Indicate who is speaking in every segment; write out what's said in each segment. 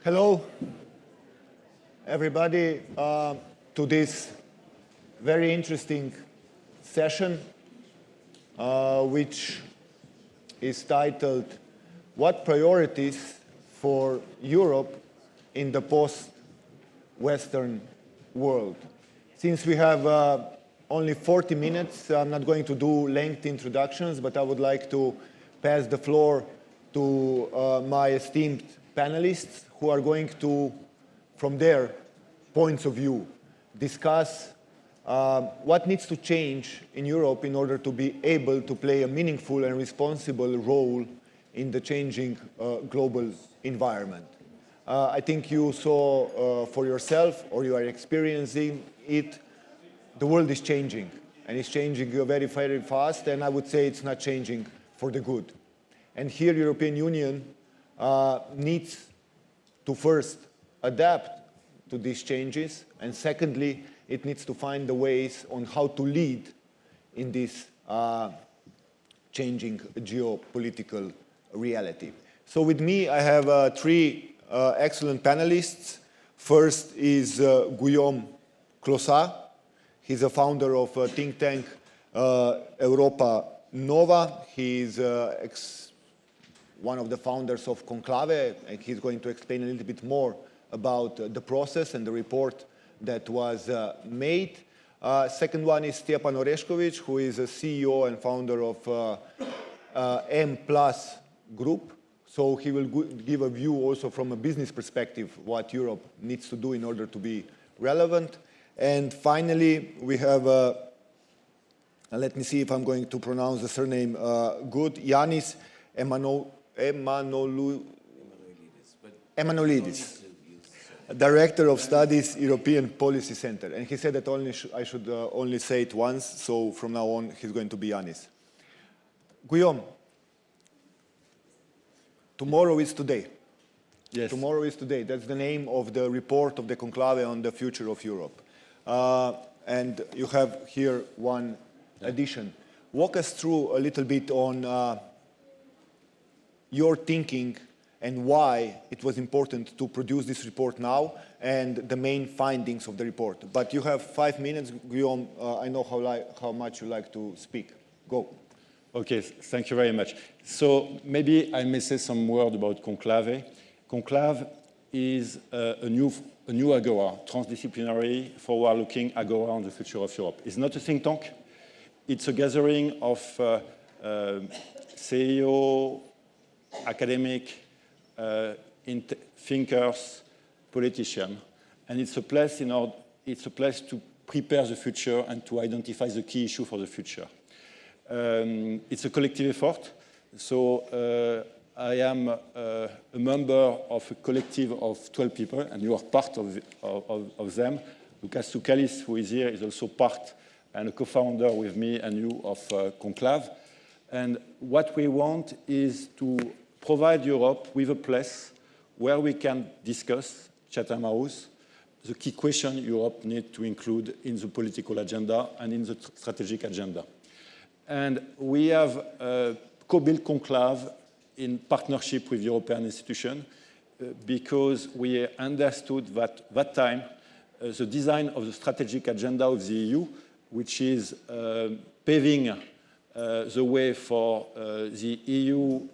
Speaker 1: Hello, everybody, to this very interesting session, which is titled, What Priorities for Europe in the Post-Western World? Since we have only 40 minutes, I'm not going to do lengthy introductions, but I would like to pass the floor to my esteemed panelists who are going to, from their points of view, discuss what needs to change in Europe in order to be able to play a meaningful and responsible role in the changing global environment. I think you saw for yourself, or you are experiencing it, the world is changing, and it's changing very, very fast, and I would say it's not changing for the good. And here, European Union needs to first adapt to these changes, and secondly, it needs to find the ways on how to lead in this changing geopolitical reality. So with me, I have three excellent panelists. First is Guilaume Klossa. He's a founder of a think tank, EuropaNova. He's one of the founders of Conclave, and he's going to explain a little bit more about the process and the report that was made. Second one is Stjepan Orešković, who is a CEO and founder of M+ Group. So he will give a view also from a business perspective what Europe needs to do in order to be relevant. And finally, we have, let me see if I'm going to pronounce the surname good, Janis Emmanouilidis, Director of Studies, European Policy Center. And he said that I should only say it once, so from now on, he's going to be Janis. Guillaume, tomorrow is today.
Speaker 2: Yes.
Speaker 1: Tomorrow is today. That's the name of the report of the Conclave on the future of Europe. And you have here one addition. Walk us through a little bit on your thinking and why it was important to produce this report now and the main findings of the report. But you have 5 minutes, Guillaume. I know how much you like to speak. Go.
Speaker 2: Okay, thank you very much. So maybe I may say some word about Conclave. Conclave is a new agora, transdisciplinary, forward-looking agora on the future of Europe. It's not a think tank. It's a gathering of CEO, academic, thinkers, politicians, and it's a place to prepare the future and to identify the key issue for the future. It's a collective effort. So I am a member of a collective of 12 people, and you are part of them. Lucas Tsoukalis, who is here, is also part and a co-founder with me and you of Conclave. And what we want is to provide Europe with a place where we can discuss, Chatham House, the key question Europe needs to include in the political agenda and in the strategic agenda. And we have co-built Conclave in partnership with European institutions because we understood that at that time the design of the strategic agenda of the EU, which is paving the way for the EU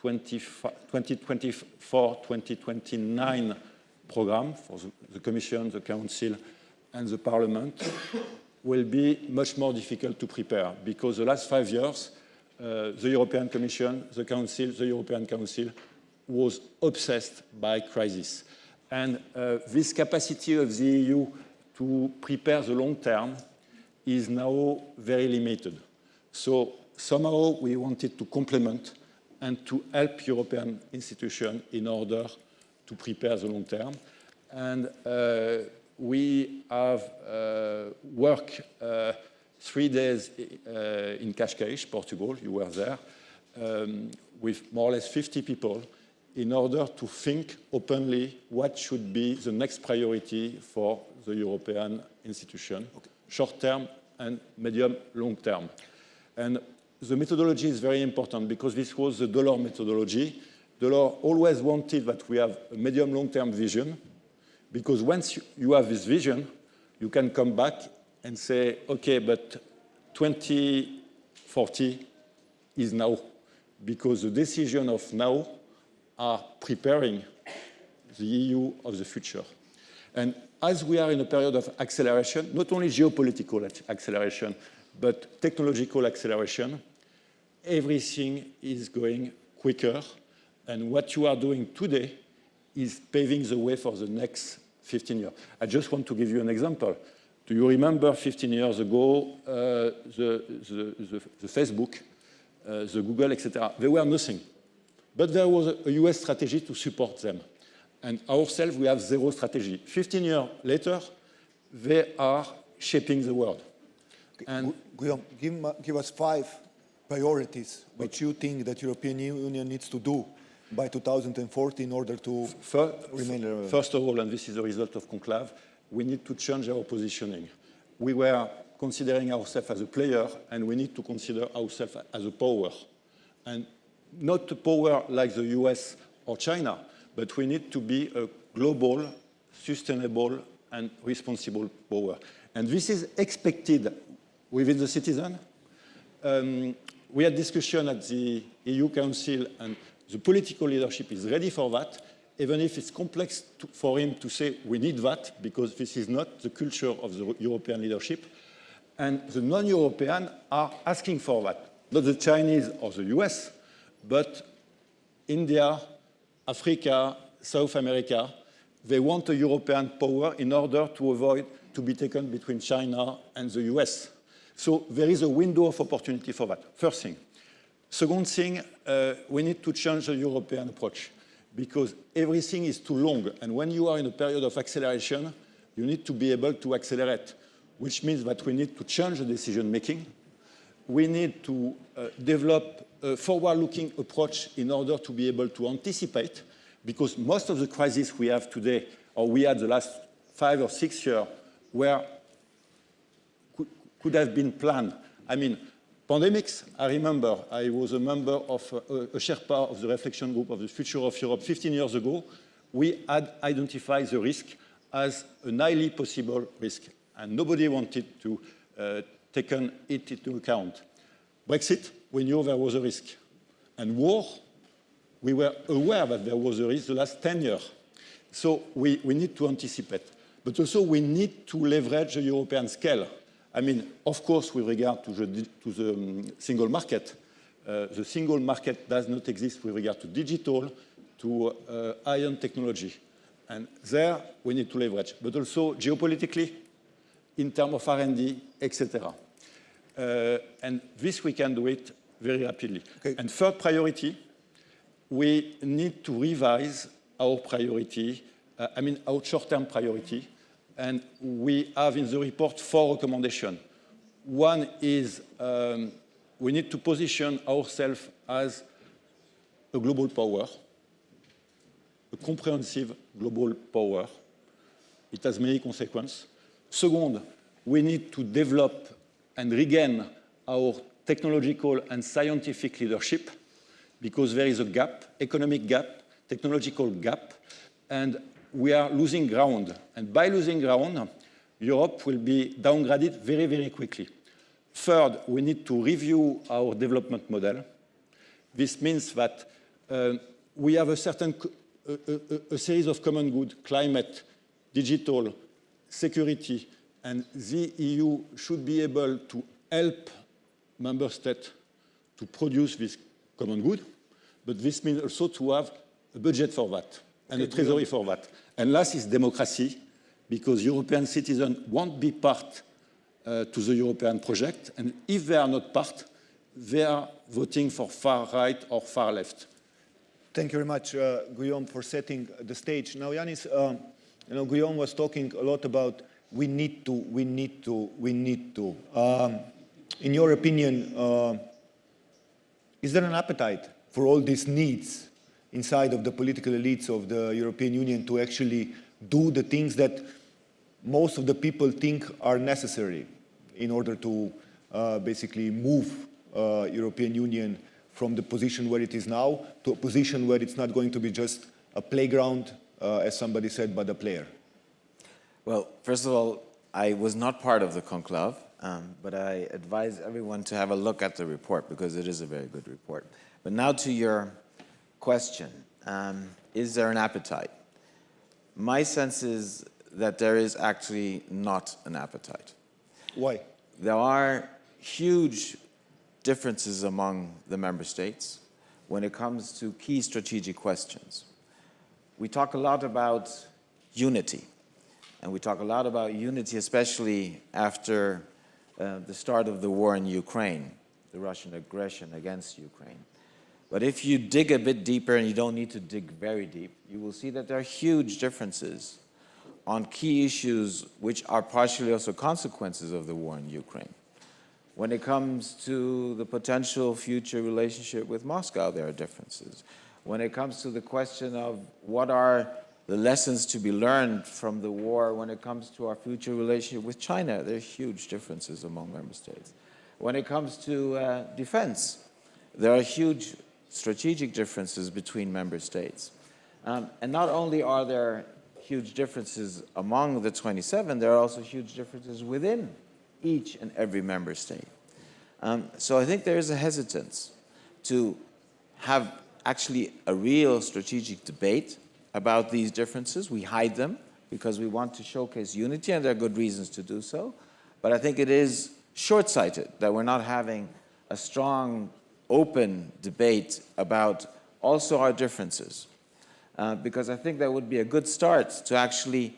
Speaker 2: 2024-2029 program for the Commission, the Council, and the Parliament, will be much more difficult to prepare because the last 5 years, the European Commission, the Council, the European Council was obsessed by crisis. And this capacity of the EU to prepare the long term is now very limited. So somehow we wanted to complement and to help European institutions in order to prepare the long term. And we have worked 3 days in Cascais, Portugal, you were there, with more or less 50 people in order to think openly what should be the next priority for the European institution, short term and medium long term. And the methodology is very important because this was the dollar methodology. Delors always wanted that we have a medium long-term vision, because once you have this vision, you can come back and say, okay, but 2040 is now, because the decisions of now are preparing the EU of the future. And as we are in a period of acceleration, not only geopolitical acceleration, but technological acceleration, everything is going quicker. And what you are doing today is paving the way for the next 15 years. I just want to give you an example. Do you remember 15 years ago, the Facebook, the Google, etc.? They were nothing. But there was a US strategy to support them. And ourselves, we have zero strategy. 15 years later, they are shaping the world. And
Speaker 3: Guilaume, give us 5 priorities which you think that European Union needs to do by 2040 in order to remain relevant.
Speaker 2: First of all, and this is the result of Conclave, we need to change our positioning. We were considering ourselves as a player, and we need to consider ourselves as a power. And not a power like the US or China, but we need to be a global, sustainable, and responsible power. And this is expected within the citizen. We had discussion at the EU Council, and the political leadership is ready for that, even if it's complex for him to say we need that, because this is not the culture of the European leadership. And the non-European are asking for that. Not the Chinese or the US, but India, Africa, South America. They want a European power in order to avoid to be taken between China and the US. So there is a window of opportunity for that, first thing. Second thing, we need to change the European approach, because everything is too long. And when you are in a period of acceleration, you need to be able to accelerate, which means that we need to change the decision-making. We need to develop a forward-looking approach in order to be able to anticipate, because most of the crises we have today, or we had the last 5 or 6 years, could have been planned. I mean, pandemics, I remember I was a member of a Sherpa of the reflection group of the future of Europe 15 years ago. We had identified the risk as a highly possible risk, and nobody wanted to take it into account. Brexit, we knew there was a risk. And war, we were aware that there was a risk the last 10 years. So we need to anticipate. But also we need to leverage the European scale. I mean, of course, with regard to the single market, the single market does not exist with regard to digital, to ion technology. And there we need to leverage. But also geopolitically, in terms of R&D, etc. And this we can do it very rapidly. Okay. And third priority, we need to revise our priority, our short-term priority. And we have in the report 4 recommendations. One is we need to position ourselves as a global power, a comprehensive global power. It has many consequences. Second, we need to develop and regain our technological and scientific leadership, because there is a gap, economic gap, technological gap, and we are losing ground. And by losing ground, Europe will be downgraded very, very quickly. Third, we need to review our development model. This means that we have a series of common goods, climate, digital, security, and the EU should be able to help member states to produce this common good, but this means also to have a budget for that and a treasury for that. And last is democracy, because European citizens won't be part to the European project, and if they are not part, they are voting for far right or far left.
Speaker 1: Thank you very much, Guilaume, for setting the stage. Now, Janis, Guilaume was talking a lot about we need to. In your opinion, is there an appetite for all these needs inside of the political elites of the European Union to actually do the things that most of the people think are necessary in order to basically move European Union
Speaker 3: from the position where it is now to a position where it's not going to be just a playground, as somebody said, but a player?
Speaker 4: Well, first of all, I was not part of the conclave, but I advise everyone to have a look at the report because it is a very good report. But now to your question, is there an appetite? My sense is that there is actually not an appetite.
Speaker 3: Why?
Speaker 4: There are huge differences among the member states when it comes to key strategic questions. We talk a lot about unity, and we talk a lot about unity especially after the start of the war in Ukraine, the Russian aggression against Ukraine. But if you dig a bit deeper, and you don't need to dig very deep, you will see that there are huge differences on key issues which are partially also consequences of the war in Ukraine. When it comes to the potential future relationship with Moscow, there are differences. When it comes to the question of what are the lessons to be learned from the war when it comes to our future relationship with China, there are huge differences among member states. When it comes to defense, there are huge strategic differences between member states. And not only are there huge differences among the 27, there are also huge differences within each and every member state. So I think there is a hesitance to have actually a real strategic debate about these differences. We hide them because we want to showcase unity, and there are good reasons to do so. But I think it is short-sighted that we're not having a strong, open debate about also our differences. Because I think that would be a good start to actually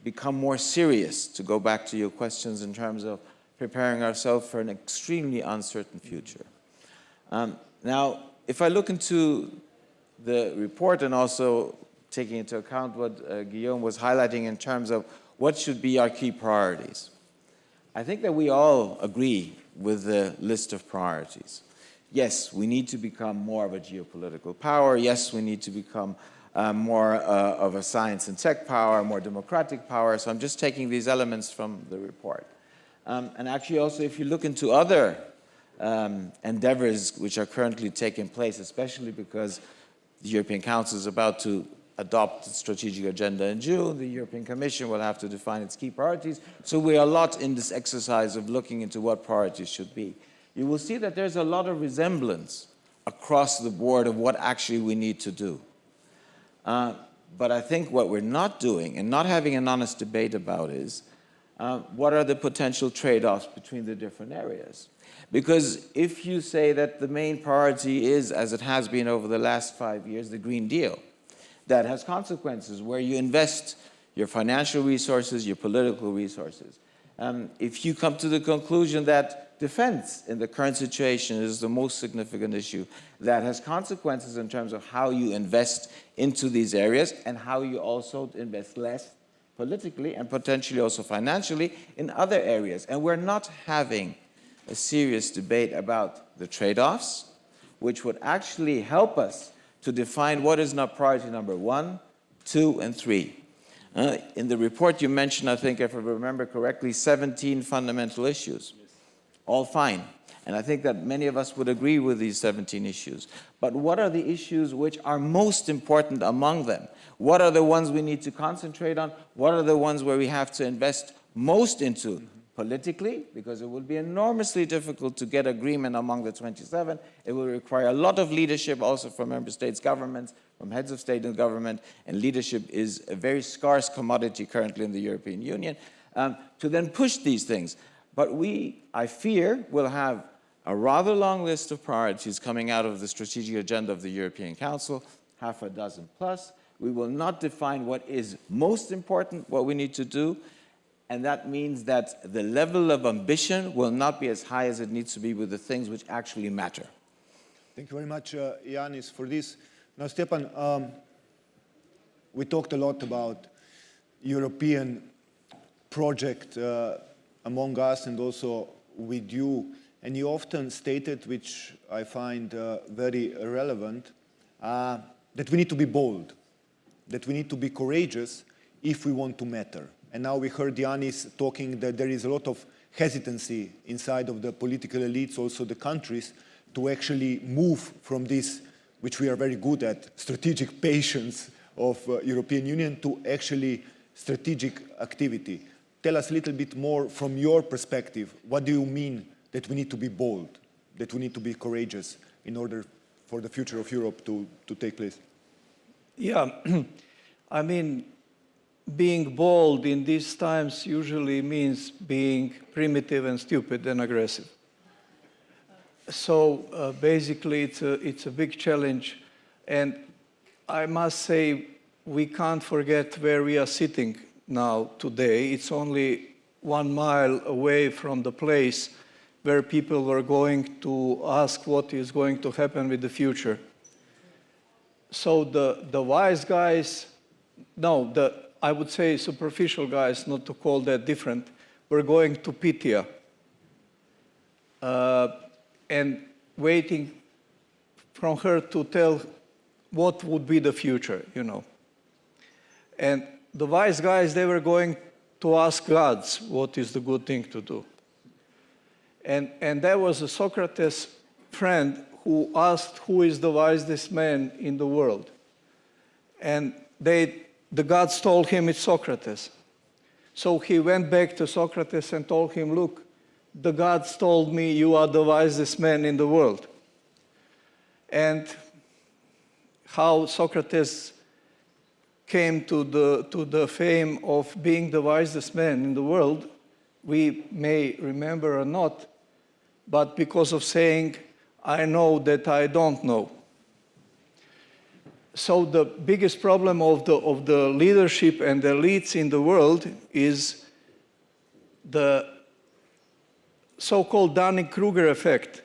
Speaker 4: become more serious, to go back to your questions in terms of preparing ourselves for an extremely uncertain future. Now, if I look into the report and also taking into account what Guilaume was highlighting in terms of what should be our key priorities, I think that we all agree with the list of priorities. Yes, we need to become more of a geopolitical power. Yes, we need to become more of a science and tech power, more democratic power. So I'm just taking these elements from the report. And actually also, if you look into other endeavors which are currently taking place, especially because the European Council is about to adopt the strategic agenda in June, the European Commission will have to define its key priorities. So we are a lot in this exercise of looking into what priorities should be. You will see that there's a lot of resemblance across the board of what actually we need to do. But I think what we're not doing and not having an honest debate about is what are the potential trade-offs between the different areas. Because if you say that the main priority is, as it has been over the last 5 years, the Green Deal, that has consequences where you invest your financial resources, your political resources. If you come to the conclusion that defense in the current situation is the most significant issue, that has consequences in terms of how you invest into these areas and how you also invest less politically and potentially also financially in other areas. And we're not having a serious debate about the trade-offs, which would actually help us to define what is not priority number 1, 2, and 3. In the report you mentioned, I think if I remember correctly, 17 fundamental issues. All fine. And I think that many of us would agree with these 17 issues. But what are the issues which are most important among them? What are the ones we need to concentrate on? What are the ones where we have to invest most into politically? Because it would be enormously difficult to get agreement among the 27. It will require a lot of leadership also from member states' governments, from heads of state and government, and leadership is a very scarce commodity currently in the European Union, to then push these things. But we, I fear, will have a rather long list of priorities coming out of the strategic agenda of the European Council, half a dozen plus. We will not define what is most important, what we need to do, and that means that the level of ambition will not be as high as it needs to be with the things which actually matter.
Speaker 3: Thank you very much, Janis, for this. Now, Stjepan, we talked a lot about European project among us and also with you, and you often stated, which I find very relevant, that we need to be bold, that we need to be courageous if we want to matter. And now we heard Janis talking that there is a lot of hesitancy inside of the political elites, also the countries, to actually move from this, which we are very good at, strategic patience of European Union to actually strategic activity. Tell us a little bit more from your perspective. What do you mean that we need to be bold, that we need to be courageous in order for the future of Europe to take place?
Speaker 5: Yeah, I mean, being bold in these times usually means being primitive and stupid and aggressive. So basically, it's a big challenge. And I must say, we can't forget where we are sitting now today. It's only 1 mile away from the place where people were going to ask what is going to happen with the future. So the wise guys, no, I would say superficial guys, not to call that different, were going to Pythia and waiting from her to tell what would be the future, you know. And the wise guys, they were going to ask gods what is the good thing to do. And there was a Socrates friend who asked who is the wisest man in the world. And the gods told him it's Socrates. So he went back to Socrates and told him, look, the gods told me you are the wisest man in the world. And how Socrates came to the fame of being the wisest man in the world, we may remember or not, but because of saying, I know that I don't know. So the biggest problem of the leadership and the elites in the world is the so-called Dunning-Kruger effect.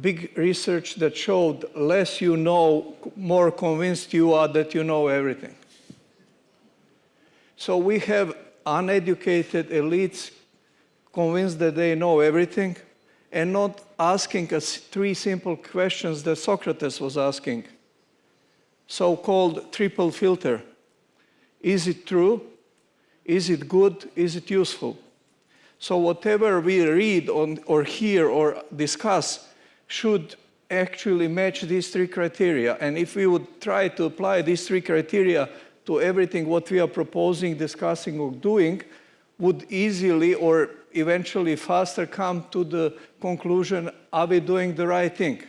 Speaker 5: Big research that showed less you know, more convinced you are that you know everything. So we have uneducated elites convinced that they know everything and not asking us 3 simple questions that Socrates was asking. So-called triple filter. Is it true? Is it good? Is it useful? So whatever we read or hear or discuss should actually match these 3 criteria. And if we would try to apply these 3 criteria to everything what we are proposing, discussing, or doing, would easily or eventually faster come to the conclusion, are we doing the right thing?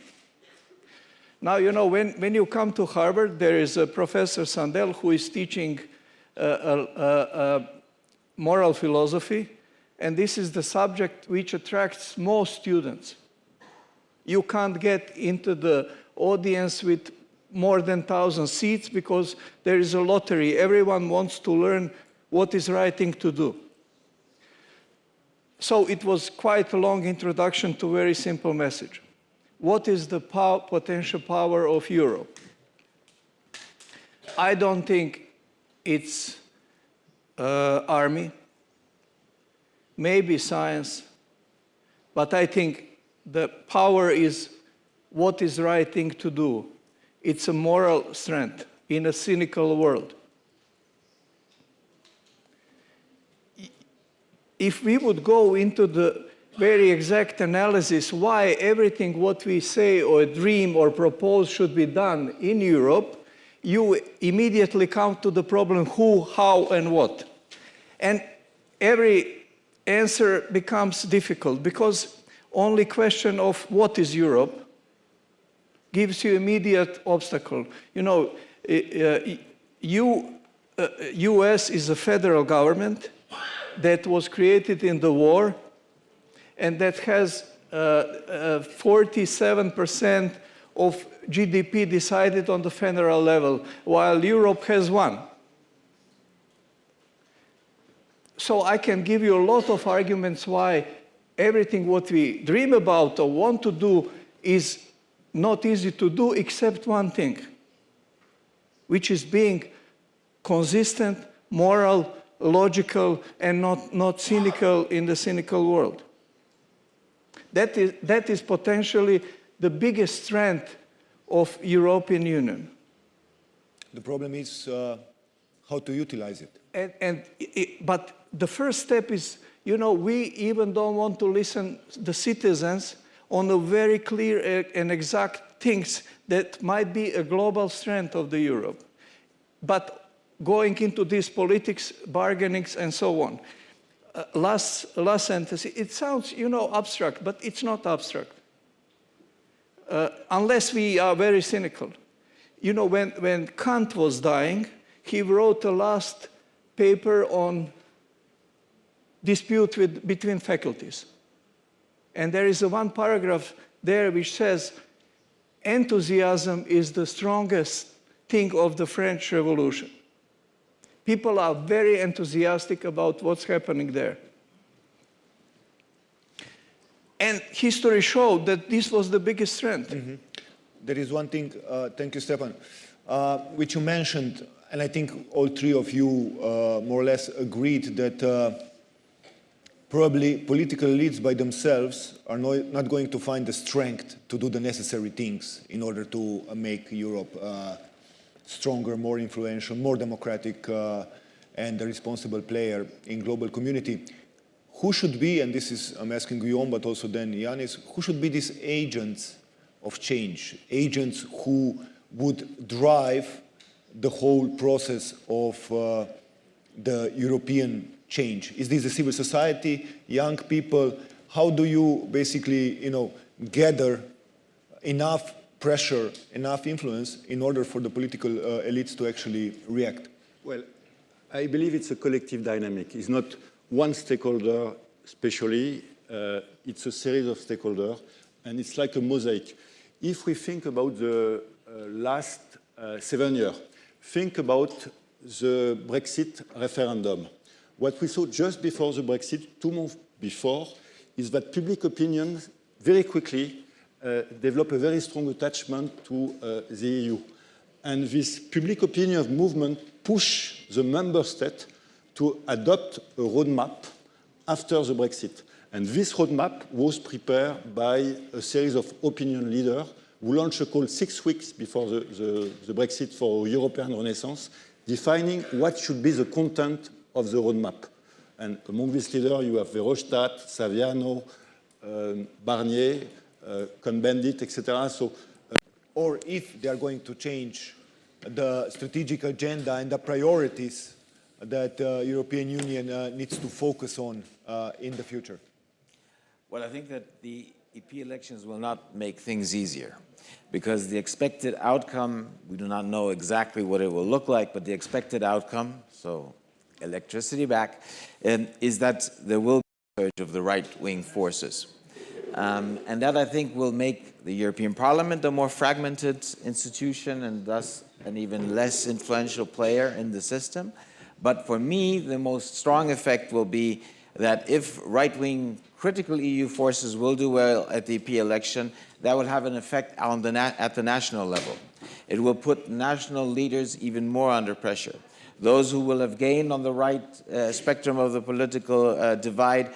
Speaker 5: Now, you know, when you come to Harvard, there is a Professor Sandel who is teaching moral philosophy, and this is the subject which attracts most students. You can't get into the audience with more than 1,000 seats because there is a lottery. Everyone wants to learn what is right thing to do. So it was quite a long introduction to a very simple message. What is the potential power of Europe? I don't think it's army, maybe science, but I think the power is what is right thing to do. It's a moral strength in a cynical world. If we would go into the very exact analysis why everything what we say or dream or propose should be done in Europe, you immediately come to the problem who, how, and what. And every answer becomes difficult because only question of what is Europe gives you immediate obstacle. You know, US is a federal government that was created in the war and that has 47% of GDP decided on the federal level, while Europe has 1. So I can give you a lot of arguments why everything what we dream about or want to do is not easy to do except one thing, which is being consistent, moral, logical, and not cynical in the cynical world. That is potentially the biggest strength of European Union.
Speaker 3: The problem is how to utilize it.
Speaker 5: But the first step is, you know, we even don't want to listen to the citizens on the very clear and exact things that might be a global strength of the Europe. But going into these politics, bargainings, and so on. Last sentence, it sounds, you know, abstract, but it's not abstract. Unless we are very cynical. You know, when Kant was dying, he wrote a last paper on dispute between faculties. And there is one paragraph there which says, enthusiasm is the strongest thing of the French Revolution. People are very enthusiastic about what's happening there. And history showed that this was the biggest strength.
Speaker 3: Mm-hmm. There is one thing, thank you, Stjepan, which you mentioned, and I think all three of you more or less agreed that probably political elites by themselves are not going to find the strength to do the necessary things in order to make Europe stronger, more influential, more democratic, and a responsible player in global community. Who should be, and this is, I'm asking Guilaume, but also then Janis, who should be these agents of change, agents who would drive the whole process of the European change? Is this a civil society, young people? How do you basically, you know, gather enough pressure, enough influence in order for the political elites to actually react?
Speaker 2: Well, I believe it's a collective dynamic. It's not one stakeholder especially, it's a series of stakeholders, and it's like a mosaic. If we think about the last 7 years, think about the Brexit referendum. What we saw just before the Brexit, 2 months before, is that public opinion very quickly developed a very strong attachment to the EU. And this public opinion movement pushed the member state to adopt a roadmap after the Brexit. And this roadmap was prepared by a series of opinion leaders who launched a call 6 weeks before the Brexit for European Renaissance, defining what should be the content of the roadmap. And among these leaders, you have Verhofstadt, Saviano, Barnier, Cohn-Bendit, etc. So,
Speaker 3: or if they are going to change the strategic agenda and the priorities that the European Union needs to focus on in the future?
Speaker 4: Well, I think that the EP elections will not make things easier, because the expected outcome, we do not know exactly what it will look like, but the expected outcome, so electricity back, is that there will be a surge of the right-wing forces. And that, I think, will make the European Parliament a more fragmented institution and thus an even less influential player in the system. But for me, the most strong effect will be that if right-wing critical EU forces will do well at the EP election, that will have an effect on at the national level. It will put national leaders even more under pressure. Those who will have gained on the right spectrum of the political divide,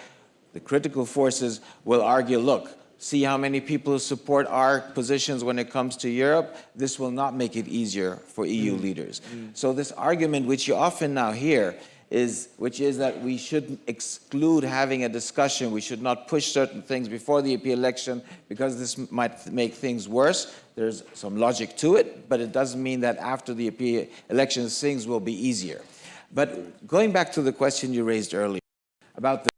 Speaker 4: the critical forces will argue, look, see how many people support our positions when it comes to Europe. This will not make it easier for EU leaders. So this argument, which you often now hear, which is that we shouldn't exclude having a discussion, we should not push certain things before the EP election because this might make things worse. There's some logic to it, but it doesn't mean that after the EP elections things will be easier. But going back to the question you raised earlier about the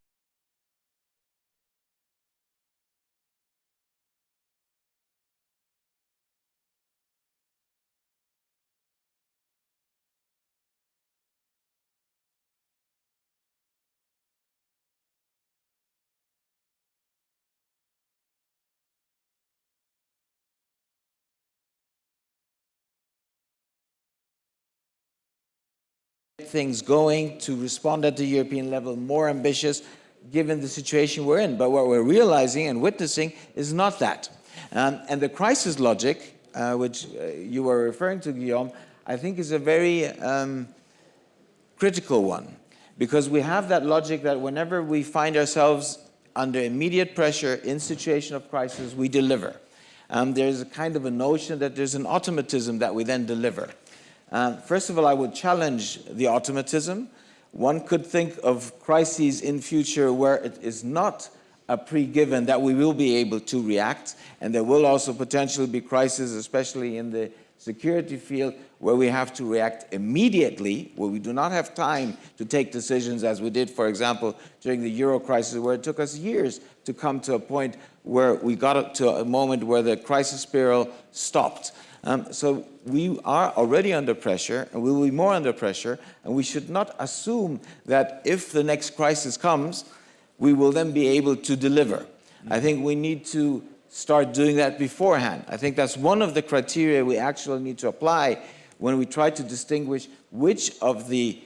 Speaker 4: things going to respond at the European level more ambitious given the situation we're in. But what we're realizing and witnessing is not that. And the crisis logic, which you were referring to, Guilaume, I think is a very critical one, because we have that logic that whenever we find ourselves under immediate pressure in situation of crisis, we deliver. There's a kind of a notion that there's an automatism that we then deliver. First of all, I would challenge the automatism. One could think of crises in future where it is not a pre-given that we will be able to react, and there will also potentially be crises, especially in the security field, where we have to react immediately, where we do not have time to take decisions as we did, for example, during the Euro crisis, where it took us years to come to a point where we got to a moment where the crisis spiral stopped. So we are already under pressure, and we will be more under pressure, and we should not assume that if the next crisis comes, we will then be able to deliver. I think we need to start doing that beforehand. I think that's one of the criteria we actually need to apply when we try to distinguish which of the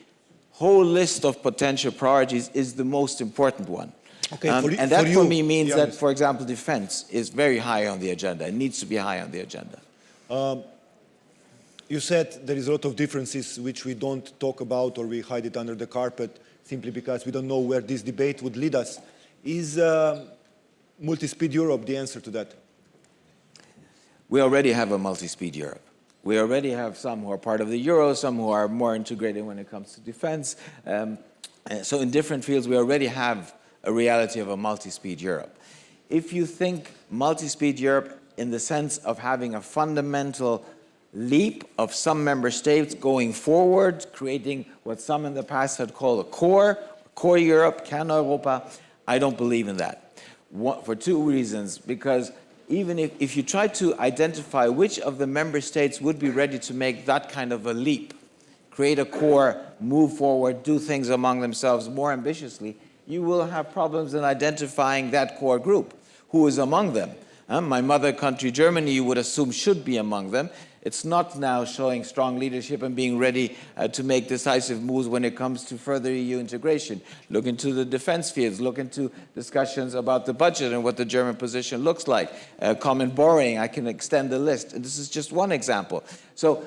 Speaker 4: whole list of potential priorities is the most important one.
Speaker 3: Okay,
Speaker 4: and that for me means that, for example, defense is very high on the agenda. It needs to be high on the agenda.
Speaker 3: You said there is a lot of differences which we don't talk about, or we hide it under the carpet simply because we don't know where this debate would lead us. Is multi-speed Europe the answer to that?
Speaker 4: We already have a multi-speed Europe. We already have some who are part of the Euro, some who are more integrated when it comes to defense. So in different fields, we already have a reality of a multi-speed Europe. If you think multi-speed Europe in the sense of having a fundamental leap of some member states going forward, creating what some in the past had called a core Europe, Kern-Europa, I don't believe in that. For two reasons. Because even if you try to identify which of the member states would be ready to make that kind of a leap, create a core, move forward, do things among themselves more ambitiously, you will have problems in identifying that core group. Who is among them? My mother country, Germany, you would assume should be among them. It's not now showing strong leadership and being ready to make decisive moves when it comes to further EU integration. Look into the defense fields, look into discussions about the budget and what the German position looks like. Common borrowing, I can extend the list. And this is just one example. So.